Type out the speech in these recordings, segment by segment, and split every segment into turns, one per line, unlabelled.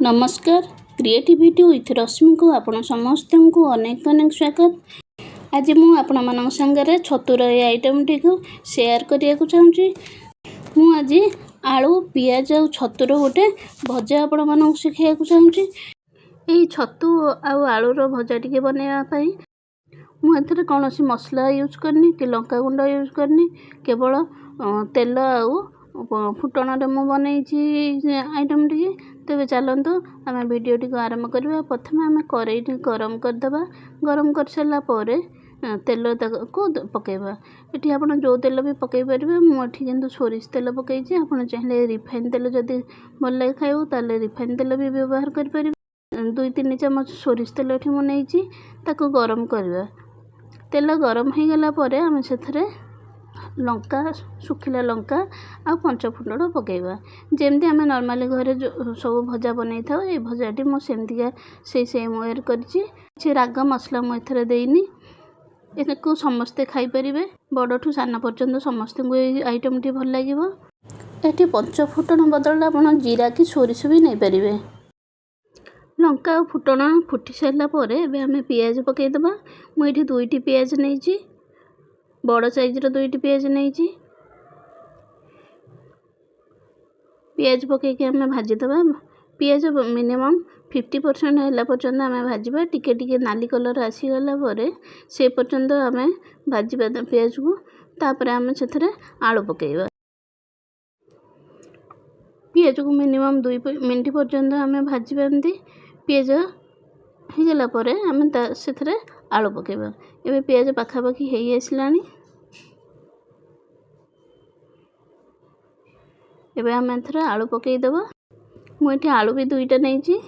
नमस्कार creativity with रश्मि को आपण समस्त को अनेक अनेक स्वागत। आज मु आपण मान संगे छतुर आइटम टी को शेयर करने को चाहूँगी। मु आज आलू पियाज और छतुर गोटे भजा आपण मान शिखा चाहूँगी। यही छतु आलूर भजा टी बनवाई मुझे कौन सी मसला यूज करनी कि लंका गुंड यूज करनी केवल तेल आउ फुटण मु बनई आइटम टी। तेज चलतु आम भिडटी को आरंभ करवा। प्रथम आम कड़ई गरम करदे। गरम कर सारापर तेल को पकेबा। ये आप जो तेल भी पकई पारे मुझे किंतु सोरिष तेल पकई आप चाहिए रिफाइन तेल जदि भल लगे खाइबू ताले रिफाइन तेल भी व्यवहार करें। 2-3 चमच सोरिष तेल ये मुझे ताको गरम करवा। तेल गरम हो गला आम से लंका सुखिला लंका आ पंचफुटण पकेबा। जमती आम नॉर्मली घरे सब भजा बनई था ये भजाटी मुझे से सेम वेयर कर राग मसला मुझे देनी। को समस्ते खाईपर बड़ सान पर्यंत समस्त को आइटम टी भल लगे। ये पंचफुटण बदल आप जीरा कि सोरिष भी नहीं पारे। लंका फुटण फुटी सारापर आम पियाज पकईदे। मुझे 2टी पियाज नहीं बड़ साइजर 2टी पियाज नहीं पियाज पकईकि आम भाजीदे। पियाज मिनिमम 50% है पर्यंत आम भाजवा। टिके टिके नाली कलर आसीगला से पर्यंत आम भाजवा पियाज को। तापर आम से आलू पकईवा। पियाज को मिनिमम 2 मिनट पर्यंत आम भाजवा। पियाज हो गला आम से आलू पकईवा। एबे पियाज पाखापाखि हो आसलानी। एबे आम एथर आलू पकईदेवा। मुझे आलू भी 2टा नहीं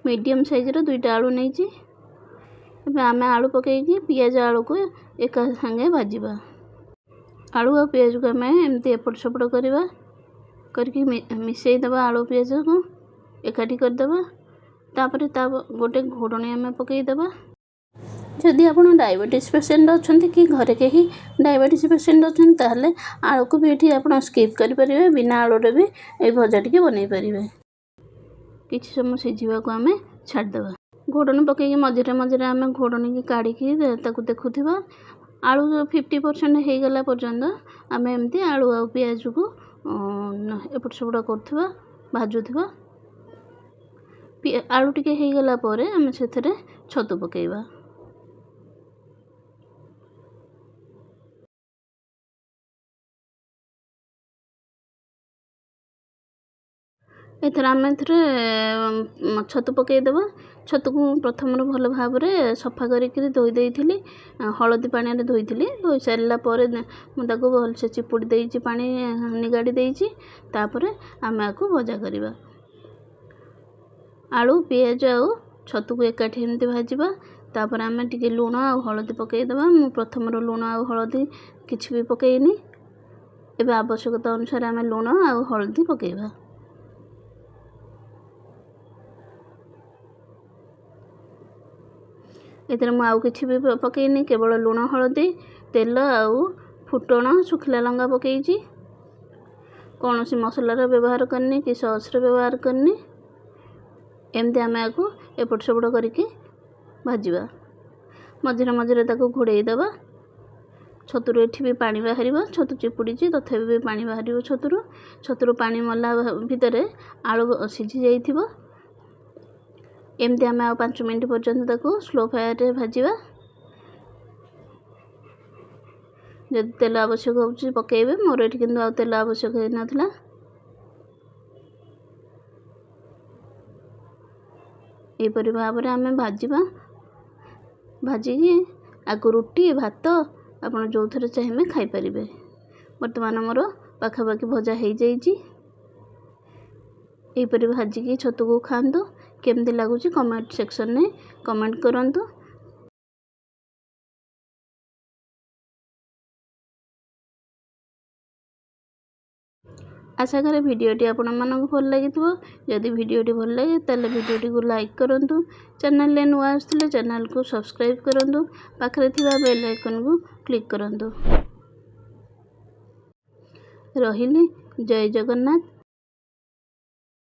मीडियम साइजर 2टा आलू नहीं। एबे आम आलू पकईकि पियाज आलू को एक संगे भाजवा। आलू और पियाज को आम एमती एपट सेपट करवा करके मिसईदेवा। आलू पियाज को एकाठी करदेवा। तापर गोटे घोड़णी आम पकईदेवा। जदि आप डायबिटीज पेसेंट अच्छा कि घरे कहीं डायबिटीज पेसेंट अच्छा ताहले आलू को भी ये आप स्किप करेंगे। बिना आलू भी ये भजा टी बनई पारे। किसी समय सीझा को आम छाड़देवा। घोड़णी पकईकि मझे मझे आम घोड़णी की काढ़ी देखुवा। आलू 50% हो गला पर्यंत आम एमती आलू आ पियाज को एपट सेपट कर भाजुवा। आलू टिके हो गला आम से छतु पकईवा। एथर आम छतु पकईदेवा। छतु को प्रथम भल भाव सफा करके धोई थी। हलदी पानी धोई धोई सारापर मुझे भलसे चिपुड़ी देती पानी निगाड़ी देती। तापर आम आपको भजा करवा। आलू पियाज आउ छतु को एकाठी एमती भाजवा। तापर आम टिके लुण आ हलदी पकईदेवा। मु प्रथम लुण आ हलदी किछि भी पकईनी। एबे आवश्यकता अनुसार आम लुण आ हलदी पकईवा। एथर मु आउ किछि भी पकईनी केवल लुण हलदी तेल आउ फुटण सुखिला लंका पकईची। कौन सी मसलार व्यवहार करनी कि सॉस व्यवहार करनी। एमती आम आपको एपट सेपट करके भाजवा। मझे मझे घोड़ईदेवा। छतुर एठी भी पानी बाहर। छतु चिपुड़ी तथापि भी पानी बाहर छतुर पानी मला भितर आलू सीझी जाइथिबो। एमती आम 5 मिनट पर्यंत स्लो फायर भाजवा। जदि तेल आवश्यक हो पकईबे। मोर एठी किंतु तेल आवश्यक हो नथिला। एपरी भाव में आम भाजवा। भाजिकी आगु रुटी भात आप जो थे चाहिए खाईपारे। बर्तमान मोर पाखापाखि भजा हो जाइए। यहपरी भाजिकी छतु को खातु। केमती लगुच कमेंट सेक्शन में कमेंट करंतु। आशा करे भिडटी आपण मानक भल लगी। जदि भिडटी भल लगे ताले भिडटी को लाइक करंतु। चैनल ले नुआ आसले चैनल को सब्सक्राइब करंतु। पाखरे थिबा बेल आइकन को क्लिक करंतु। रहिली जय जगन्नाथ।